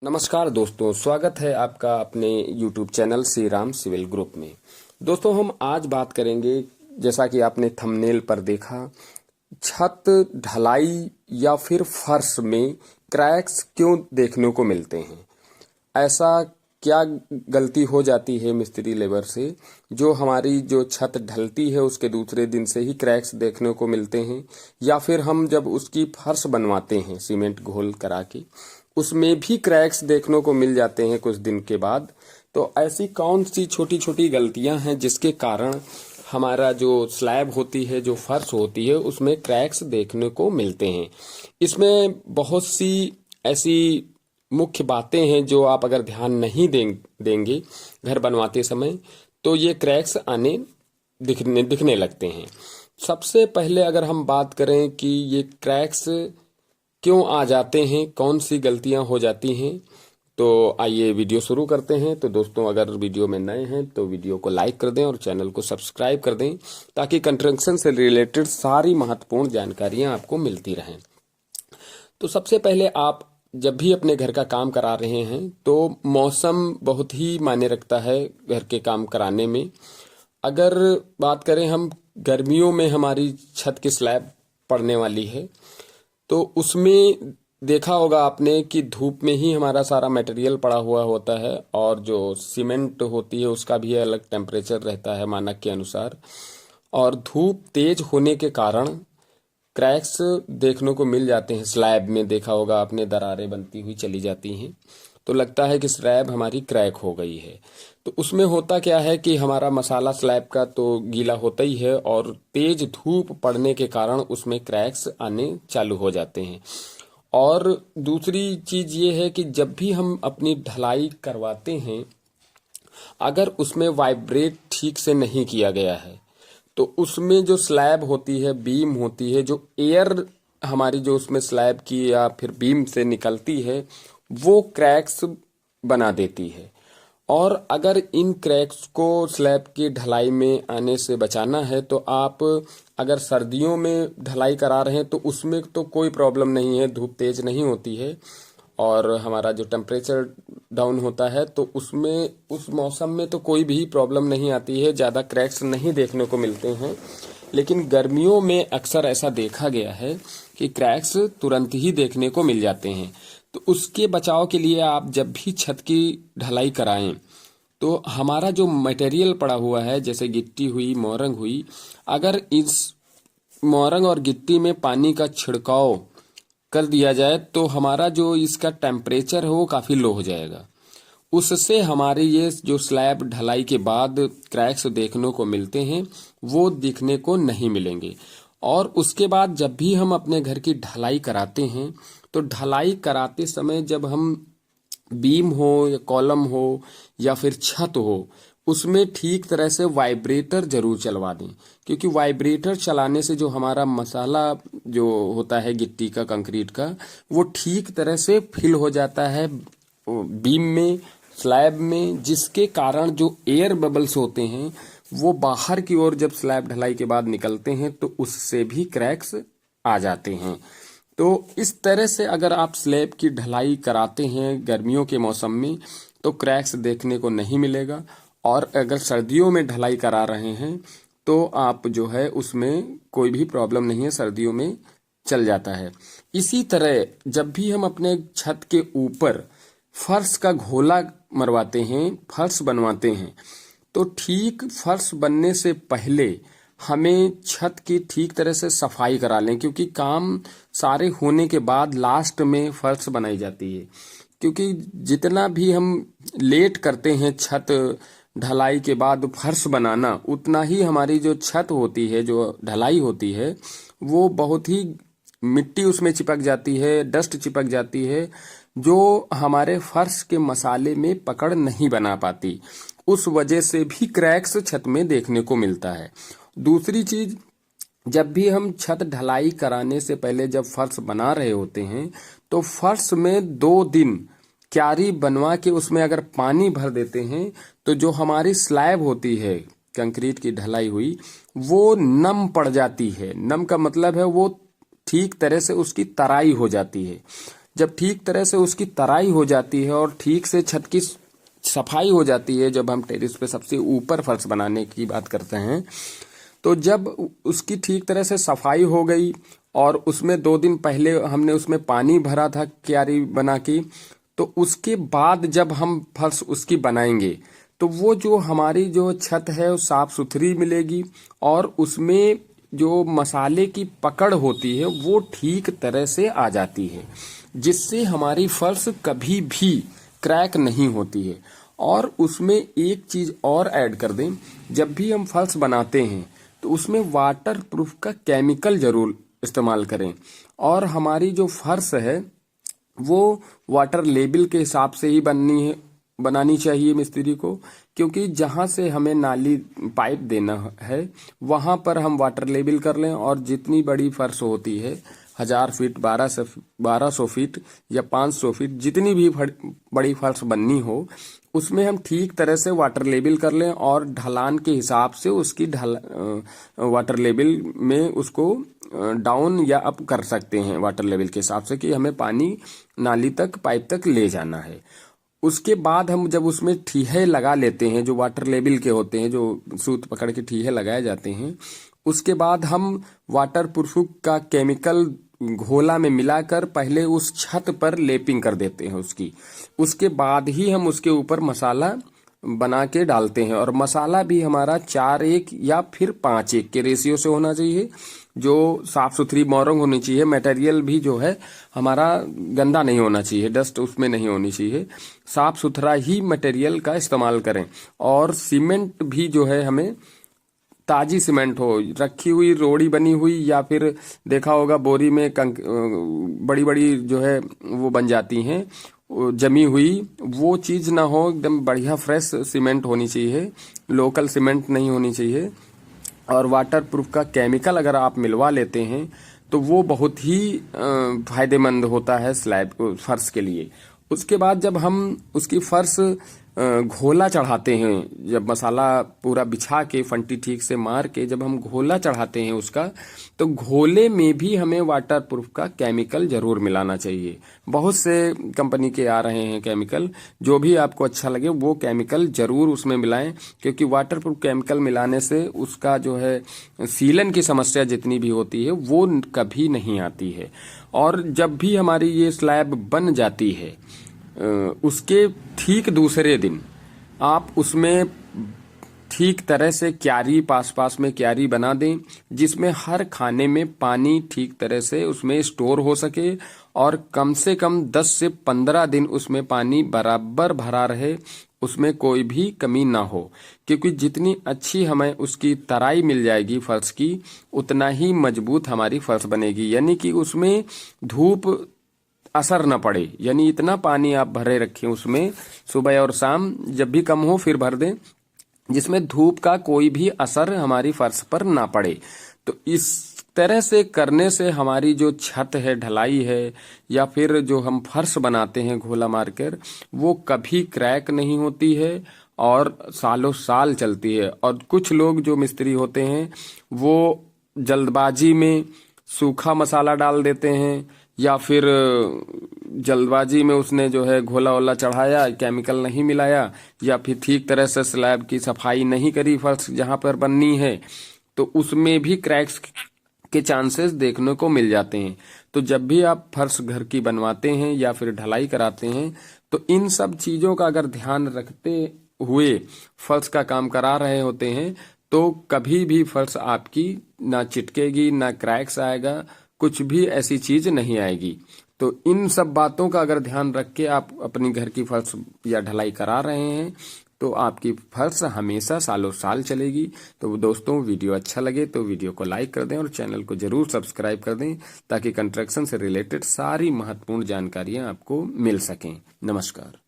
नमस्कार दोस्तों, स्वागत है आपका अपने YouTube channel Shri Ram civil group में। दोस्तों, हम आज बात करेंगे, जैसा कि आपने थंबनेल पर देखा, छत ढलाई या फिर फर्श में क्रैक्स क्यों देखने को मिलते हैं। ऐसा क्या गलती हो जाती है मिस्त्री लेबर से जो हमारी जो छत ढलती है उसके दूसरे दिन से ही क्रैक्स देखने को मिलते हैं, या फिर हम जब उसकी फर्श बनवाते हैं सीमेंट घोल करा के उसमें भी क्रैक्स देखने को मिल जाते हैं कुछ दिन के बाद। तो ऐसी कौन सी छोटी छोटी गलतियां हैं जिसके कारण हमारा जो स्लैब होती है, जो फर्श होती है, उसमें क्रैक्स देखने को मिलते हैं। इसमें बहुत सी ऐसी मुख्य बातें हैं जो आप अगर ध्यान नहीं देंगे घर बनवाते समय तो ये क्रैक्स आने दिखने लगते हैं। सबसे पहले अगर हम बात करें कि ये क्रैक्स क्यों आ जाते हैं, कौन सी गलतियां हो जाती हैं, तो आइए वीडियो शुरू करते हैं। तो दोस्तों, अगर वीडियो में नए हैं तो वीडियो को लाइक कर दें और चैनल को सब्सक्राइब कर दें ताकि कंस्ट्रक्शन से रिलेटेड सारी महत्वपूर्ण जानकारियां आपको मिलती रहें। तो सबसे पहले आप जब भी अपने घर का काम करा रहे हैं तो मौसम बहुत ही मायने रखता है घर के काम कराने में। अगर बात करें हम गर्मियों में हमारी छत की स्लैब पड़ने वाली है तो उसमें देखा होगा आपने कि धूप में ही हमारा सारा मटेरियल पड़ा हुआ होता है और जो सीमेंट होती है उसका भी अलग टेम्परेचर रहता है मानक के अनुसार, और धूप तेज होने के कारण क्रैक्स देखने को मिल जाते हैं। स्लैब में देखा होगा आपने दरारें बनती हुई चली जाती हैं तो लगता है कि स्लैब हमारी क्रैक हो गई है। तो उसमें होता क्या है कि हमारा मसाला स्लैब का तो गीला होता ही है और तेज धूप पड़ने के कारण उसमें क्रैक्स आने चालू हो जाते हैं। और दूसरी चीज ये है कि जब भी हम अपनी ढलाई करवाते हैं, अगर उसमें वाइब्रेट ठीक से नहीं किया गया है तो उसमें जो स्लैब होती है, बीम होती है, जो एयर हमारी जो उसमें स्लैब की या फिर बीम से निकलती है वो क्रैक्स बना देती है। और अगर इन क्रैक्स को स्लैब की ढलाई में आने से बचाना है तो आप अगर सर्दियों में ढलाई करा रहे हैं तो उसमें तो कोई प्रॉब्लम नहीं है, धूप तेज नहीं होती है और हमारा जो टेम्परेचर डाउन होता है तो उसमें उस मौसम में तो कोई भी प्रॉब्लम नहीं आती है, ज़्यादा क्रैक्स नहीं देखने को मिलते हैं। लेकिन गर्मियों में अक्सर ऐसा देखा गया है कि क्रैक्स तुरंत ही देखने को मिल जाते हैं। तो उसके बचाव के लिए आप जब भी छत की ढलाई कराएं तो हमारा जो मटेरियल पड़ा हुआ है, जैसे गिट्टी हुई, मोरंग हुई, अगर इस मोरंग और गिट्टी में पानी का छिड़काव कर दिया जाए तो हमारा जो इसका टेम्परेचर है वो काफ़ी लो हो जाएगा। उससे हमारे ये जो स्लैब ढलाई के बाद क्रैक्स देखने को मिलते हैं वो दिखने को नहीं मिलेंगे। और उसके बाद जब भी हम अपने घर की ढलाई कराते हैं तो ढलाई कराते समय जब हम बीम हो या कॉलम हो या फिर छत हो उसमें ठीक तरह से वाइब्रेटर जरूर चलवा दें, क्योंकि वाइब्रेटर चलाने से जो हमारा मसाला जो होता है गिट्टी का, कंक्रीट का, वो ठीक तरह से फिल हो जाता है बीम में, स्लैब में, जिसके कारण जो एयर बबल्स होते हैं वो बाहर की ओर जब स्लैब ढलाई के बाद निकलते हैं तो उससे भी क्रैक्स आ जाते हैं। तो इस तरह से अगर आप स्लैब की ढलाई कराते हैं गर्मियों के मौसम में तो क्रैक्स देखने को नहीं मिलेगा, और अगर सर्दियों में ढलाई करा रहे हैं तो आप जो है उसमें कोई भी प्रॉब्लम नहीं है, सर्दियों में चल जाता है। इसी तरह जब भी हम अपने छत के ऊपर फर्श का घोला मरवाते हैं, फर्श बनवाते हैं, तो ठीक फर्श बनने से पहले हमें छत की ठीक तरह से सफाई करा लें, क्योंकि काम सारे होने के बाद लास्ट में फर्श बनाई जाती है। क्योंकि जितना भी हम लेट करते हैं छत ढलाई के बाद फर्श बनाना, उतना ही हमारी जो छत होती है, जो ढलाई होती है, वो बहुत ही मिट्टी उसमें चिपक जाती है, डस्ट चिपक जाती है, जो हमारे फर्श के मसाले में पकड़ नहीं बना पाती। उस वजह से भी क्रैक्स छत में देखने को मिलता है। दूसरी चीज, जब भी हम छत ढलाई कराने से पहले जब फर्श बना रहे होते हैं तो फर्श में 2 दिन क्यारी बनवा के उसमें अगर पानी भर देते हैं तो जो हमारी स्लैब होती है कंक्रीट की ढलाई हुई वो नम पड़ जाती है। नम का मतलब है वो ठीक तरह से उसकी तराई हो जाती है। जब ठीक तरह से उसकी तराई हो जाती है और ठीक से छत की सफाई हो जाती है, जब हम टेरेस पे सबसे ऊपर फर्श बनाने की बात करते हैं, तो जब उसकी ठीक तरह से सफाई हो गई और उसमें 2 दिन पहले हमने उसमें पानी भरा था क्यारी बना के, तो उसके बाद जब हम फर्श उसकी बनाएंगे तो वो जो हमारी जो छत है वो साफ सुथरी मिलेगी और उसमें जो मसाले की पकड़ होती है वो ठीक तरह से आ जाती है, जिससे हमारी फर्श कभी भी क्रैक नहीं होती है। और उसमें एक चीज और ऐड कर दें, जब भी हम फर्श बनाते हैं तो उसमें वाटर प्रूफ का केमिकल जरूर इस्तेमाल करें। और हमारी जो फर्श है वो वाटर लेवल के हिसाब से ही बनानी चाहिए मिस्त्री को, क्योंकि जहां से हमें नाली पाइप देना है वहां पर हम वाटर लेवल कर लें। और जितनी बड़ी फर्श होती है 1000 फीट, 1200 फीट या 500 फीट, जितनी भी बड़ी फर्श बननी हो उसमें हम ठीक तरह से वाटर लेवल कर लें और ढलान के हिसाब से उसकी वाटर लेवल में उसको डाउन या अप कर सकते हैं, वाटर लेवल के हिसाब से कि हमें पानी नाली तक, पाइप तक ले जाना है। उसके बाद हम जब उसमें ठीहे लगा लेते हैं जो वाटर लेवल के होते हैं, जो सूत पकड़ के ठीहे लगाए जाते हैं, उसके बाद हम वाटर प्रूफ का केमिकल घोला में मिलाकर पहले उस छत पर लेपिंग कर देते हैं उसकी। उसके बाद ही हम उसके ऊपर मसाला बना के डालते हैं। और मसाला भी हमारा 4:1 या फिर 5:1 के रेशियो से होना चाहिए। जो साफ सुथरी मोरंग होनी चाहिए, मटेरियल भी जो है हमारा गंदा नहीं होना चाहिए, डस्ट उसमें नहीं होनी चाहिए, साफ सुथरा ही मटेरियल का इस्तेमाल करें। और सीमेंट भी जो है हमें ताजी सीमेंट हो, रखी हुई रोड़ी बनी हुई या फिर देखा होगा बोरी में बड़ी बड़ी जो है वो बन जाती हैं जमी हुई, वो चीज ना हो, एकदम बढ़िया फ्रेश सीमेंट होनी चाहिए, लोकल सीमेंट नहीं होनी चाहिए। और वाटर प्रूफ का केमिकल अगर आप मिलवा लेते हैं तो वो बहुत ही फायदेमंद होता है स्लैब फर्श के लिए। उसके बाद जब हम उसकी फर्श घोला चढ़ाते हैं, जब मसाला पूरा बिछा के फंटी ठीक से मार के जब हम घोला चढ़ाते हैं उसका, तो घोले में भी हमें वाटर प्रूफ का केमिकल जरूर मिलाना चाहिए। बहुत से कंपनी के आ रहे हैं केमिकल, जो भी आपको अच्छा लगे वो केमिकल जरूर उसमें मिलाएं, क्योंकि वाटर प्रूफ केमिकल मिलाने से उसका जो है सीलन की समस्या जितनी भी होती है वो कभी नहीं आती है। और जब भी हमारी ये स्लैब बन जाती है उसके ठीक दूसरे दिन आप उसमें ठीक तरह से क्यारी, पास में क्यारी बना दें, जिसमें हर खाने में पानी ठीक तरह से उसमें स्टोर हो सके और कम से कम 10 से 15 दिन उसमें पानी बराबर भरा रहे, उसमें कोई भी कमी ना हो। क्योंकि जितनी अच्छी हमें उसकी तराई मिल जाएगी फर्श की, उतना ही मजबूत हमारी फर्श बनेगी। यानी कि उसमें धूप असर न पड़े, यानी इतना पानी आप भरे रखें उसमें, सुबह और शाम जब भी कम हो फिर भर दें, जिसमें धूप का कोई भी असर हमारी फर्श पर ना पड़े। तो इस तरह से करने से हमारी जो छत है, ढलाई है या फिर जो हम फर्श बनाते हैं घोला मारकर, वो कभी क्रैक नहीं होती है और सालों साल चलती है। और कुछ लोग जो मिस्त्री होते हैं वो जल्दबाजी में सूखा मसाला डाल देते हैं या फिर जल्दबाजी में उसने जो है घोला वोला चढ़ाया, केमिकल नहीं मिलाया, या फिर ठीक तरह से स्लैब की सफाई नहीं करी फर्श जहां पर बननी है, तो उसमें भी क्रैक्स के चांसेस देखने को मिल जाते हैं। तो जब भी आप फर्श घर की बनवाते हैं या फिर ढलाई कराते हैं तो इन सब चीजों का अगर ध्यान रखते हुए फर्श का काम करा रहे होते हैं तो कभी भी फर्श आपकी ना चिटकेगी, ना क्रैक्स आएगा, कुछ भी ऐसी चीज नहीं आएगी। तो इन सब बातों का अगर ध्यान रख के आप अपनी घर की फर्श या ढलाई करा रहे हैं तो आपकी फर्श हमेशा सालों साल चलेगी। तो दोस्तों, वीडियो अच्छा लगे तो वीडियो को लाइक कर दें और चैनल को जरूर सब्सक्राइब कर दें, ताकि कंस्ट्रक्शन से रिलेटेड सारी महत्वपूर्ण जानकारियां आपको मिल सकें। नमस्कार।